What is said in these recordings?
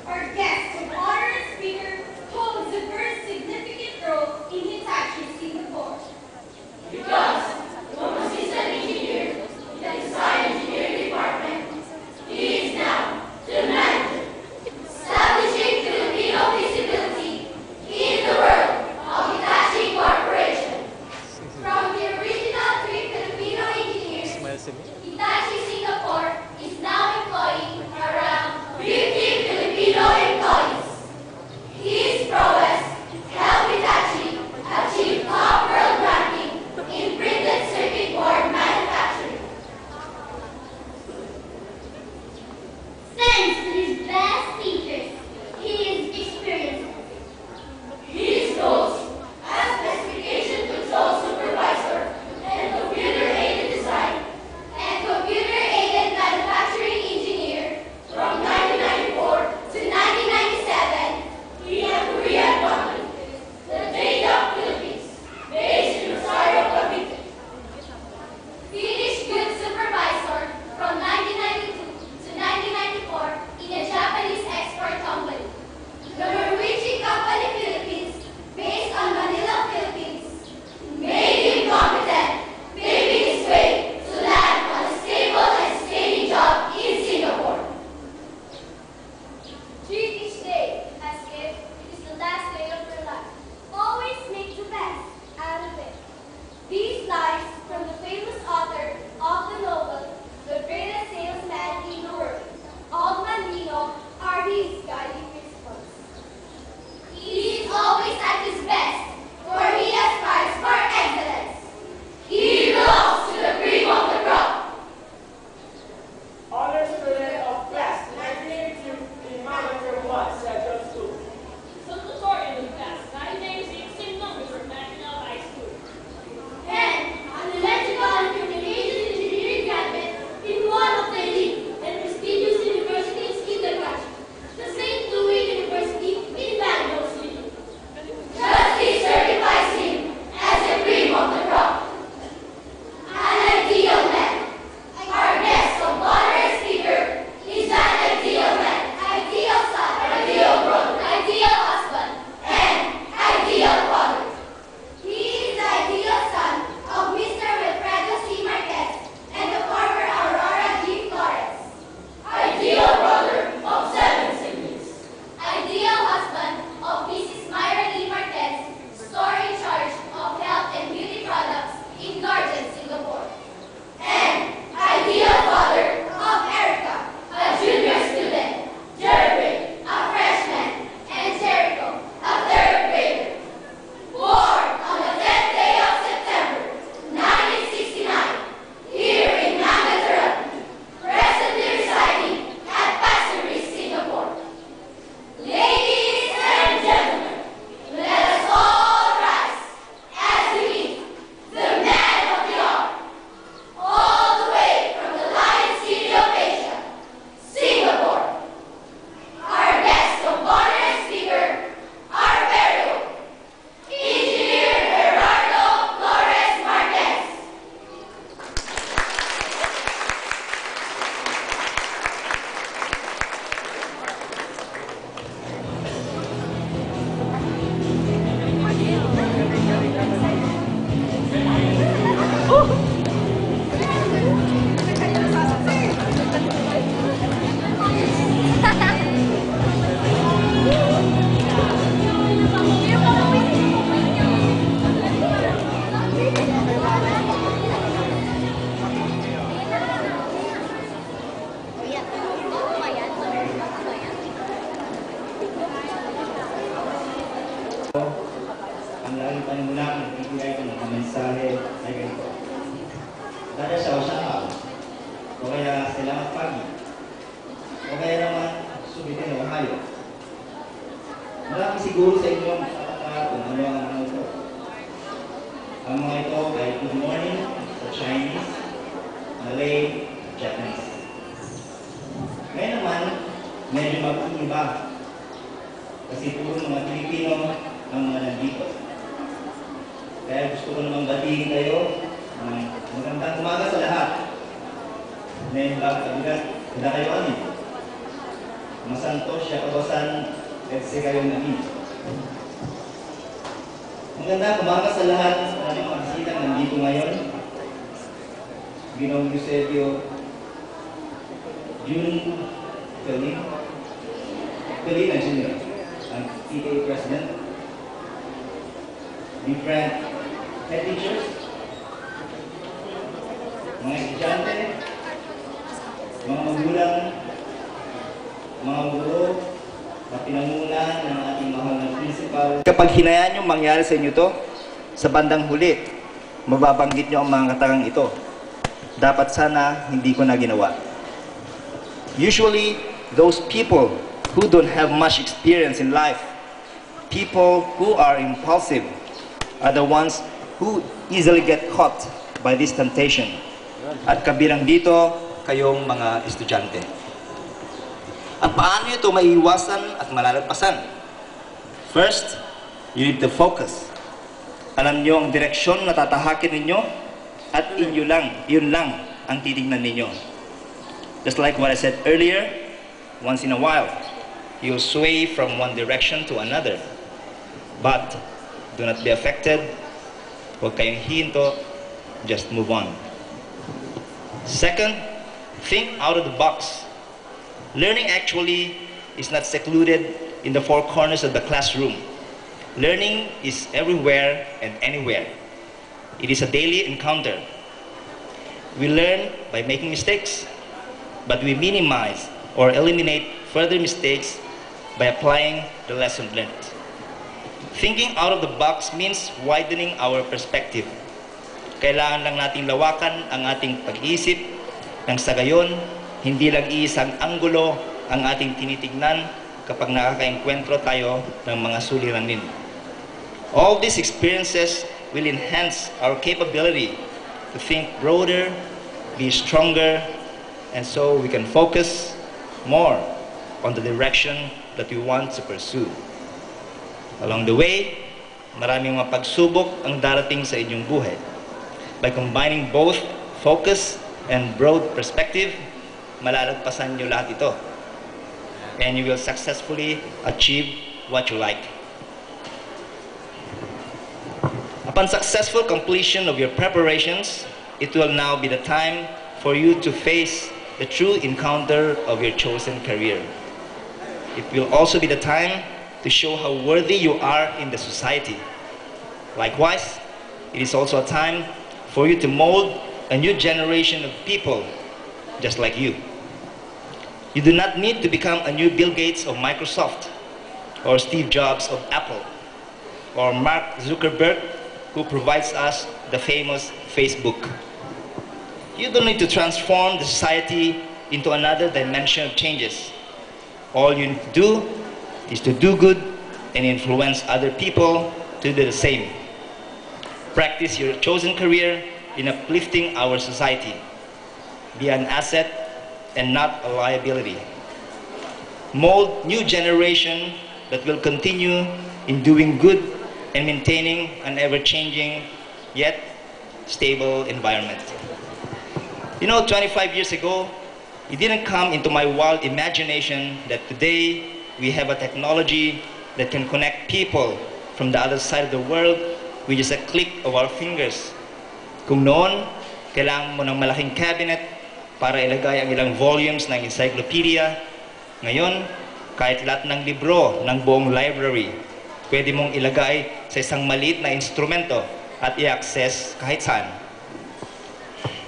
Our guest of honor and speaker holds the first significant role in Hitachi, Singapore. Because from assistant engineer in the design engineering department, he is now the manager, establishing Filipino visibility in the world of Hitachi Corporation. From the original 3 Filipino engineers, Hitachi Singapore is now employing around 50 Filipino employees. His prowess helped Hitachi achieve top world ranking in printed circuit board manufacturing. Thanks to his best teachers, he is experienced. His roles as specification control supervisor and computer-aided design and computer-aided manufacturing engineer from 1994 to 1997, he had Korean company, the Data Philippines, based in Rosario, Cavite. Finished goods supervisor from 1992 to 1994 in a Japanese export company. The Norwegian company Philippines, based on Manila, Philippines, Made him competent, paving his way to land on a stable and steady job in Singapore. treat each day as if it is the last day of your life. Always make the best out of it. These lines from the famous author of the novel, The Greatest Salesman in the World, Old Mandino, are his guiding principles. He is always at his best, for he aspires for excellence. He belongs to the cream of the crop. Honor student of class 1982 in Manager 1 Central School. Salutatorian of class 996 in Number National High School. And an electrical and communications engineering graduate in one of the elite and prestigious universities in the country, the St. Louis University in Bangalore City. Justice certifies him as the cream of the crop. An ideal man. Our guest of honor and speaker is an ideal man, ideal son, ideal brother, ideal husband, and ideal father. He is the ideal son of Mr. Wilfredo C. Marquez and the former Aurora G. Flores. Ideal brother of 7 siblings. Ideal husband of Mrs. Myra E. Marquez, store in charge of health and beauty products in Garden, Singapore. And ideal father of Erica, a junior student, Jeremy, a freshman, and Jericho, a 3rd grader. Born on the 10th day of September, 1969, here in Nangatharan, presently residing at Pasir Ris, Singapore. Ladies and gentlemen, let us all rise as we meet the man of the hour, all the way from the Lion City of Asia, Singapore. Our guest of honor and speaker, our very own Engineer Gerardo Flores Marquez. Ang laging panimula ng bibigay ko ng mga mensahe ay ganito. Dada siya o siya ka, o kaya salamat pagi, o kaya naman subitin o hayo. Marami siguro sa inyo ang nakakatawa kung ano ang mga ito. Ang mga ito ay good morning sa Chinese, Malay, Japanese. Ngayon naman, medyo mag-iiba. Kasi puro mga Pilipino ang mga nandito. Kaya gusto ko namang batiin kayo ng magandang umaga sa lahat. Ngayon lang kabigat, hindi kayo ano. masanto siya kabasan, let's say kayo namin. Maganda, kumakas sa lahat ng mga bisita nandito ngayon. Ginoong Eusebio, June Colina Jr., ang PTA President, different head teachers, mga estudyante, mga magulang, mga guro, na pinangunahan ng ating mahal na principal. Kapag hinayaan nyo mangyari sa inyo to, sa bandang huli, mababanggit nyo ang mga katangang ito. Dapat sana hindi ko na ginawa. Usually, those people who don't have much experience in life, people who are impulsive, are the ones who easily get caught by this temptation. At kabilang dito, kayong mga estudyante. At paano ito maiiwasan at malalagpasan? First, you need to focus. Alam nyo ang direksyon na tatahakin ninyo at yun lang ang titignan ninyo. Just like what I said earlier, once in a while, you'll sway from one direction to another. But do not be affected. Huwag kayong hihinto. Just move on. Second, think out of the box. Learning actually is not secluded in the four corners of the classroom. Learning is everywhere and anywhere. It is a daily encounter. We learn by making mistakes, but we minimize or eliminate further mistakes by applying the lesson learned. Thinking out of the box means widening our perspective. Kailangan lang nating lawakan ang ating pag-iisip nang sa gayon, hindi lang iisang anggulo ang ating tinitignan kapag nakakaengkwentro tayo ng mga suliranin. All these experiences will enhance our capability to think broader, be stronger, and so we can focus more on the direction that we want to pursue. Along the way, maraming mga pagsubok ang darating sa inyong buhay. By combining both focus and broad perspective, malalagpasan nyo lahat ito. And you will successfully achieve what you like. Upon successful completion of your preparations, it will now be the time for you to face the true encounter of your chosen career. It will also be the time to show how worthy you are in the society. Likewise, it is also a time for you to mold a new generation of people just like you. You do not need to become a new Bill Gates of Microsoft, or Steve Jobs of Apple, or Mark Zuckerberg, who provides us the famous Facebook. You don't need to transform the society into another dimension of changes. All you need to do is to do good and influence other people to do the same. Practice your chosen career in uplifting our society. Be an asset and not a liability. Mold new generation that will continue in doing good and maintaining an ever-changing yet stable environment. You know, 25 years ago, it didn't come into my wild imagination that today we have a technology that can connect people from the other side of the world with just a click of our fingers. Kung noon, kailangan mo ng malaking cabinet para ilagay ang ilang volumes ng encyclopedia. Ngayon, kahit lahat ng libro ng buong library, pwede mong ilagay sa isang maliit na instrumento at i-access kahit saan.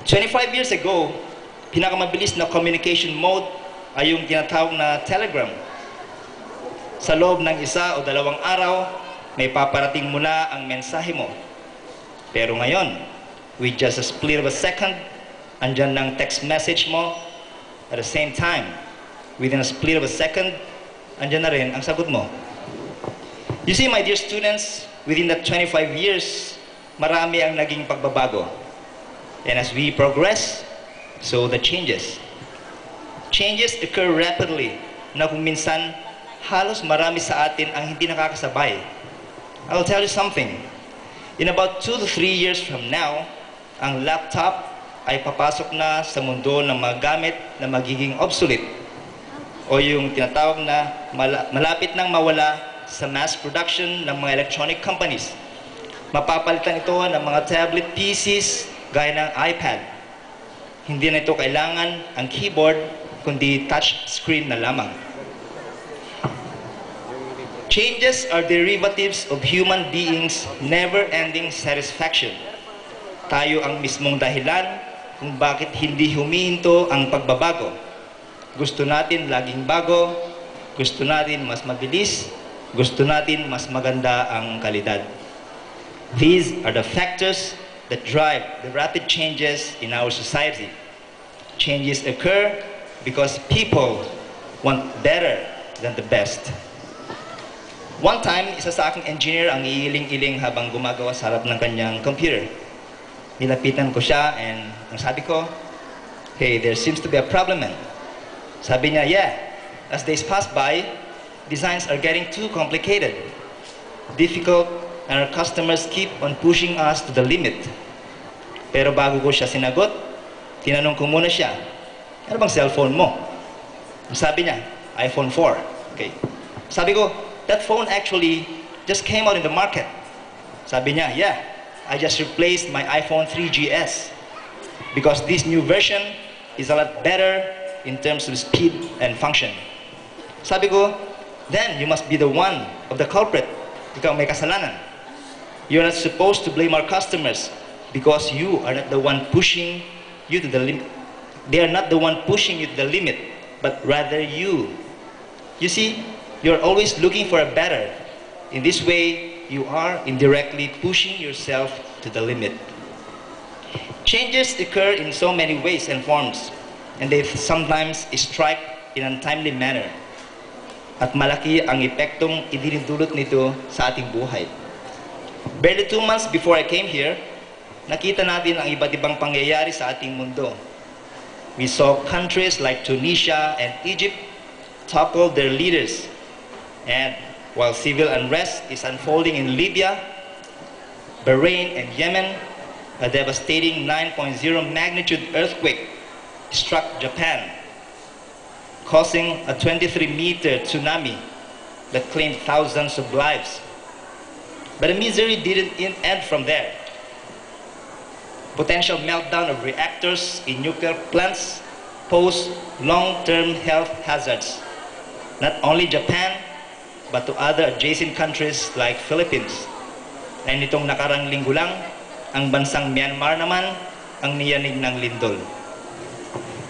25 years ago, pinakamabilis na communication mode ay yung tinatawag na telegram. Sa loob ng 1 o 2 araw, may paparating mo na ang mensahe mo. Pero ngayon, with just a split of a second, andyan ng text message mo. At the same time, within a split of a second, andyan na rin ang sagot mo. You see, my dear students, within that 25 years, marami ang naging pagbabago. And as we progress, so the changes. Changes occur rapidly na kung minsan, halos marami sa atin ang hindi nakakasabay. I'll tell you something. In about 2 to 3 years from now, ang laptop ay papasok na sa mundo ng mga gamit na magiging obsolete. o yung tinatawag na malapit nang mawala sa mass production ng mga electronic companies. Mapapalitan ito ng mga tablet PCs gaya ng iPad. Hindi na ito kailangan ang keyboard, kundi touch screen na lamang. Changes are derivatives of human beings' never-ending satisfaction. Tayo ang mismong dahilan kung bakit hindi humihinto ang pagbabago. Gusto natin laging bago, gusto natin mas mabilis, gusto natin mas maganda ang kalidad. These are the factors that drive the rapid changes in our society. Changes occur because people want better than the best. One time, isa sa aking engineer ang iiling-iling habang gumagawa sa harap ng kanyang computer. Nilapitan ko siya and ang sabi ko, "Hey, there seems to be a problem, man." Sabi niya, "Yeah, as days pass by, designs are getting too complicated, difficult, and our customers keep on pushing us to the limit." Pero bago ko siya sinagot, tinanong ko muna siya, "Ano bang cellphone mo?" Sabi niya, "iPhone 4. Okay. Sabi ko, "That phone actually just came out in the market." Sabi niya, "Yeah, I just replaced my iPhone 3GS because this new version is a lot better in terms of speed and function." Sabi ko, "Then you must be the one of the culprit. Ikaw may kasalanan. You're not supposed to blame our customers because you are not the one pushing you to the limit. They are not the one pushing you to the limit, but rather you. You see, you're always looking for a better. In this way, you are indirectly pushing yourself to the limit." Changes occur in so many ways and forms, and they sometimes strike in an untimely manner. At malaki ang epektong idinudulot nito sa ating buhay. Barely 2 months before I came here, nakita natin ang iba't ibang pangyayari sa ating mundo. We saw countries like Tunisia and Egypt topple their leaders. And while civil unrest is unfolding in Libya, Bahrain, and Yemen, a devastating 9.0 magnitude earthquake struck Japan, causing a 23-meter tsunami that claimed thousands of lives. But the misery didn't end from there. Potential meltdown of reactors in nuclear plants pose long-term health hazards, not only Japan, but to other adjacent countries like Philippines. Na nitong nakarang linggo lang, ang bansang Myanmar naman ang niyanig ng lindol.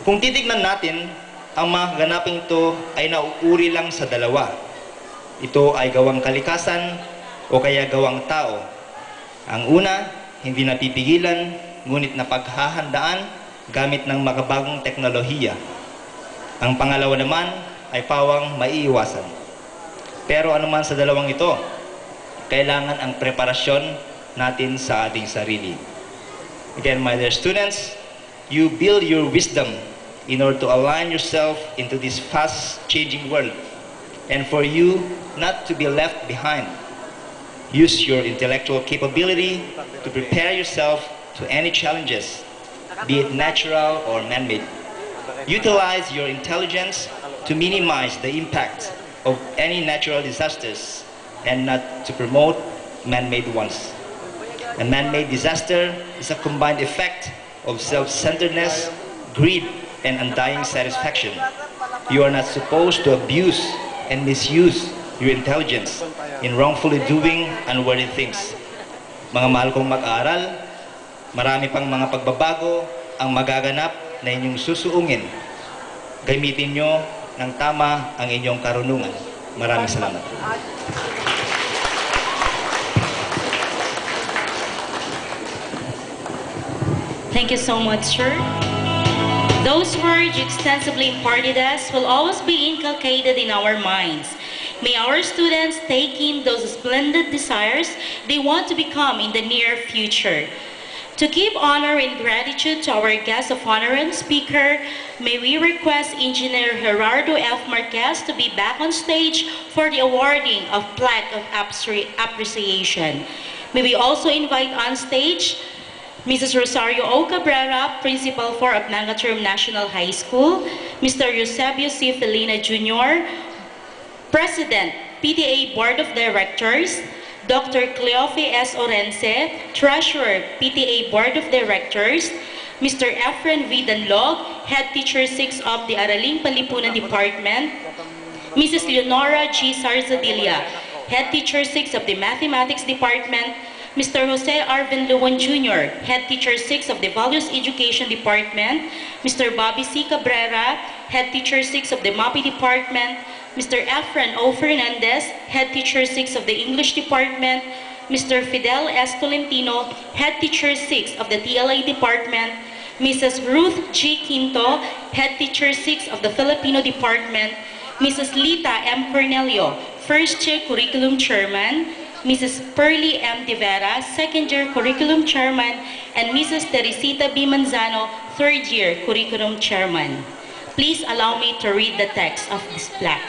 Kung titignan natin, ang mga kaganaping ito ay nauuri lang sa dalawa. Ito ay gawang kalikasan o kaya gawang tao. Ang una, hindi napipigilan, ngunit napaghahandaan gamit ng makabagong teknolohiya. Ang pangalawa naman ay pawang maiiwasan. Pero anuman sa dalawang ito, kailangan ang preparasyon natin sa ating sarili. Again, my dear students, you build your wisdom in order to align yourself into this fast-changing world, and for you not to be left behind. Use your intellectual capability to prepare yourself to any challenges, be it natural or man-made. Utilize your intelligence to minimize the impact of any natural disasters and not to promote man-made ones. A man-made disaster is a combined effect of self-centeredness, greed, and undying satisfaction. You are not supposed to abuse and misuse your intelligence in wrongfully doing unworthy things. Mga mahal kong mag-aaral, marami pang mga pagbabago ang magaganap na inyong susuungin. Gamitin nyo ng tama ang inyong karunungan. Maraming salamat. Thank you so much, sir. Those words you extensively imparted us will always be inculcated in our minds. May our students take in those splendid desires they want to become in the near future. To give honor and gratitude to our guest of honor and speaker, may we request Engineer Gerardo F. Marquez to be back on stage for the awarding of plaque of appreciation. May we also invite on stage Mrs. Rosario O. Cabrera, Principal for Abnangaterm National High School. Mr. Eusebio C. Felina Jr., President, PTA Board of Directors. Dr. Cleofe S. Orense, Treasurer, PTA Board of Directors. Mr. Efren V. Danlog, Head Teacher 6 of the Araling Panlipunan Department. Mrs. Leonora G. Sarzadilla, Head Teacher 6 of the Mathematics Department. Mr. Jose Arvin Luwan Jr., Head Teacher 6 of the Values Education Department. Mr. Bobby C. Cabrera, Head Teacher 6 of the MAPI Department. Mr. Efren O. Fernandez, Head Teacher 6 of the English Department. Mr. Fidel S. Tolentino, Head Teacher 6 of the TLA Department. Mrs. Ruth G. Quinto, Head Teacher 6 of the Filipino Department. Mrs. Lita M. Cornelio, First Year Curriculum Chairman. Mrs. Pearly M. De Vera, Second Year Curriculum Chairman. And Mrs. Teresita B. Manzano, Third Year Curriculum Chairman. Please allow me to read the text of this plaque.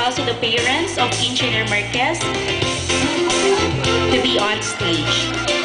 Also the parents of Engineer Marquez to be on stage.